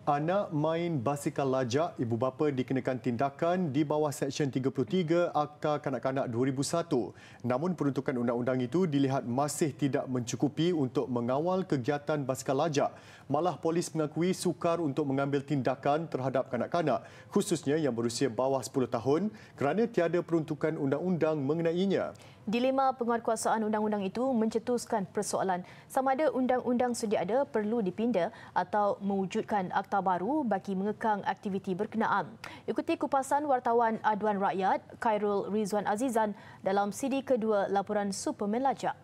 Anak main basikal lajak, ibu bapa dikenakan tindakan di bawah Seksyen 33 Akta Kanak-Kanak 2001. Namun peruntukan undang-undang itu dilihat masih tidak mencukupi untuk mengawal kegiatan basikal lajak. Malah polis mengakui sukar untuk mengambil tindakan terhadap kanak-kanak, khususnya yang berusia bawah 10 tahun kerana tiada peruntukan undang-undang mengenainya. Dilema penguatkuasaan undang-undang itu mencetuskan persoalan sama ada undang-undang sedia ada perlu dipinda atau mewujudkan akta baru bagi mengekang aktiviti berkenaan. Ikuti kupasan wartawan Aduan Rakyat Khairul Rizwan Azizan dalam CD kedua laporan Superman Lajak.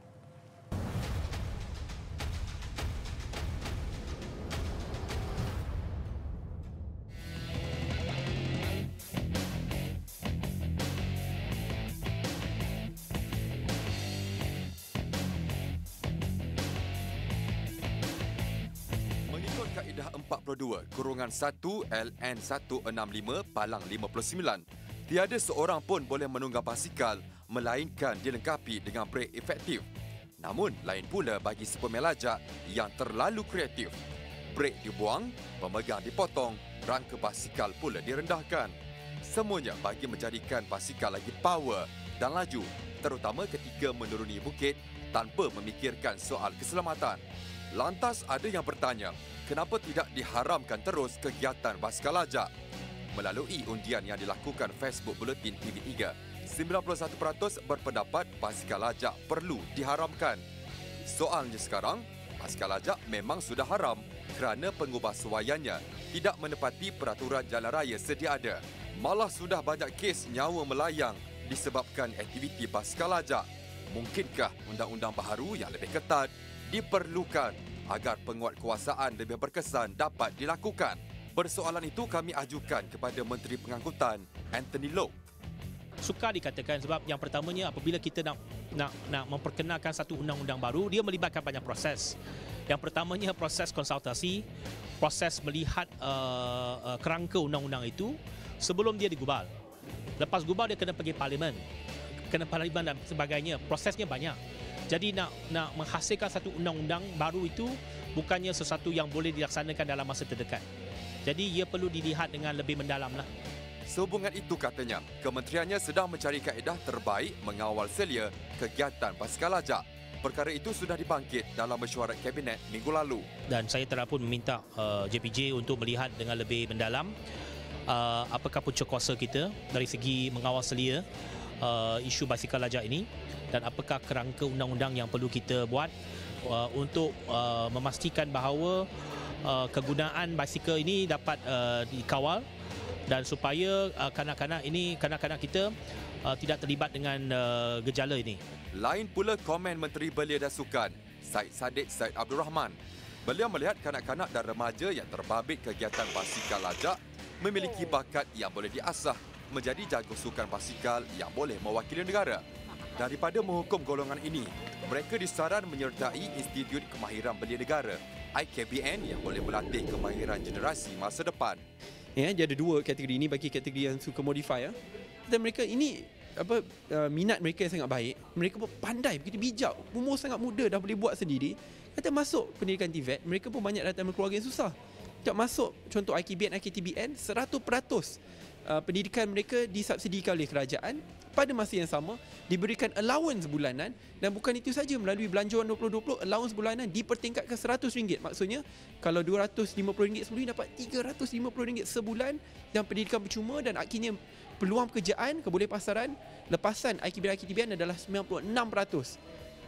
Kaedah 42/1 LN 165 Palang 59. Tiada seorang pun boleh menunggang basikal melainkan dilengkapi dengan brek efektif. Namun, lain pula bagi Superman Lajak yang terlalu kreatif. Brek dibuang, pemegang dipotong, rangka basikal pula direndahkan. Semuanya bagi menjadikan basikal lagi power dan laju, terutama ketika menuruni bukit tanpa memikirkan soal keselamatan. Lantas ada yang bertanya, kenapa tidak diharamkan terus kegiatan basikal lajak? Melalui undian yang dilakukan Facebook Buletin TV3, 91% berpendapat basikal lajak perlu diharamkan. Soalnya sekarang, basikal lajak memang sudah haram kerana pengubahsuaiannya tidak menepati peraturan jalan raya sedia ada. Malah sudah banyak kes nyawa melayang disebabkan aktiviti basikal lajak. Mungkinkah undang-undang baharu yang lebih ketat diperlukan agar penguatkuasaan lebih berkesan dapat dilakukan? Persoalan itu kami ajukan kepada Menteri Pengangkutan Anthony Loke. Sukar dikatakan sebab yang pertamanya apabila kita nak memperkenalkan satu undang-undang baru, dia melibatkan banyak proses. Yang pertamanya proses konsultasi, proses melihat kerangka undang-undang itu sebelum dia digubal. Lepas gubal dia kena pergi parlimen dan sebagainya. Prosesnya banyak. Jadi nak menghasilkan satu undang-undang baru itu bukannya sesuatu yang boleh dilaksanakan dalam masa terdekat. Jadi ia perlu dilihat dengan lebih mendalamlah. Sehubungan itu katanya, kementeriannya sedang mencari kaedah terbaik mengawal selia kegiatan basikal lajak. Perkara itu sudah dibangkit dalam mesyuarat kabinet minggu lalu. Dan saya telah pun meminta JPJ untuk melihat dengan lebih mendalam apakah punca kuasa kita dari segi mengawal selia isu basikal lajak ini dan apakah kerangka undang-undang yang perlu kita buat untuk memastikan bahawa kegunaan basikal ini dapat dikawal dan supaya kanak-kanak kita tidak terlibat dengan gejala ini. Lain pula komen Menteri Belia dan Sukan, Syed Saddiq Syed Abdul Rahman. Beliau melihat kanak-kanak dan remaja yang terbabit kegiatan basikal lajak memiliki bakat yang boleh diasah menjadi jago sukan basikal yang boleh mewakili negara. Daripada menghukum golongan ini, mereka disaran menyertai Institut Kemahiran Belia Negara, IKBN, yang boleh melatih kemahiran generasi masa depan. Ya, dia ada dua kategori ini bagi kategori yang suka modify. Dan mereka ini minat mereka yang sangat baik. Mereka pun pandai, begitu bijak. Umur sangat muda dah boleh buat sendiri. Kata masuk pendidikan TVET, mereka pun banyak datang dari keluarga yang susah. Tak masuk contoh IKBN, IKTBN, 100% pendidikan mereka disubsidikan oleh kerajaan. Pada masa yang sama, diberikan allowance bulanan, dan bukan itu saja, melalui belanjawan 2020, allowance bulanan dipertingkatkan RM100. Maksudnya, kalau RM250 sebulan, dapat RM350 sebulan, dan pendidikan percuma, dan akhirnya peluang pekerjaan, kebolepasaran, lepasan IKBN adalah 96%.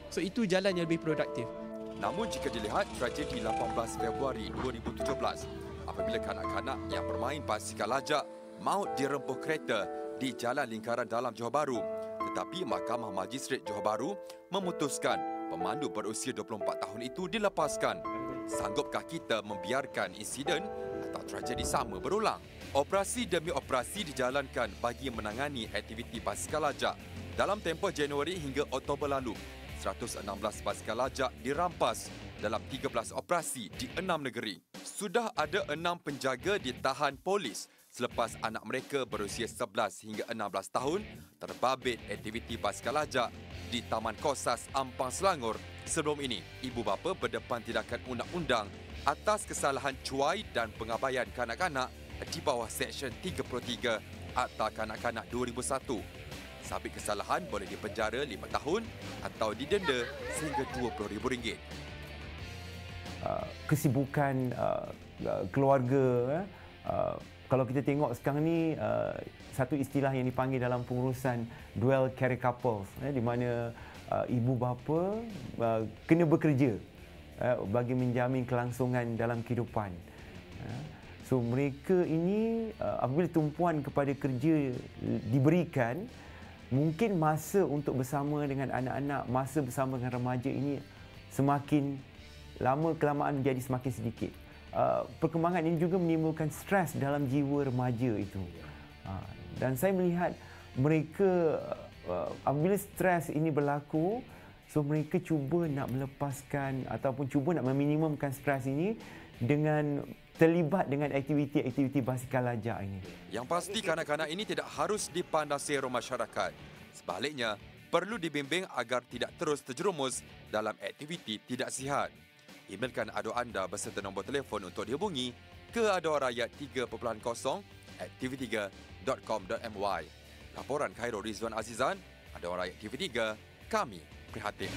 So, itu jalan yang lebih produktif. Namun jika dilihat tragedi 18 Februari 2017, apabila kanak-kanak yang bermain basikal lajak maut dirempuh kereta di Jalan Lingkaran Dalam Johor Bahru, tetapi Mahkamah Magistrate Johor Bahru memutuskan pemandu berusia 24 tahun itu dilepaskan. Sanggupkah kita membiarkan insiden atau tragedi sama berulang? Operasi demi operasi dijalankan bagi menangani aktiviti basikal lajak. Dalam tempoh Januari hingga Oktober lalu, 116 basikal lajak dirampas dalam 13 operasi di 6 negeri. Sudah ada 6 penjaga ditahan polis selepas anak mereka berusia 11 hingga 16 tahun terbabit aktiviti basikal lajak di Taman Kosas, Ampang, Selangor. Sebelum ini, ibu bapa berdepan tindakan undang-undang atas kesalahan cuai dan pengabaian kanak-kanak di bawah Seksyen 33 Akta Kanak-kanak 2001. Sabit kesalahan boleh dipenjara 5 tahun atau didenda sehingga RM20,000. Kesibukan keluarga, kalau kita tengok sekarang ni, satu istilah yang dipanggil dalam pengurusan dual career couples, di mana ibu bapa kena bekerja bagi menjamin kelangsungan dalam kehidupan. So mereka ini apabila tumpuan kepada kerja diberikan, mungkin masa untuk bersama dengan anak-anak, masa bersama dengan remaja ini semakin lama kelamaan menjadi semakin sedikit. Perkembangan ini juga menimbulkan stres dalam jiwa remaja itu. Dan saya melihat mereka apabila stres ini berlaku, so mereka cuba nak melepaskan ataupun cuba nak meminimumkan stres ini dengan terlibat dengan aktiviti-aktiviti basikal lajak ini. Yang pasti kanak-kanak ini tidak harus dipandang sero masyarakat. Sebaliknya, perlu dibimbing agar tidak terus terjerumus dalam aktiviti tidak sihat. Emailkan adu anda beserta nombor telefon untuk dihubungi ke aduanrayat3.0.activity3.com.my. Laporan Khairul Rizwan Azizan, Aduan Rakyat TV3, kami prihatin.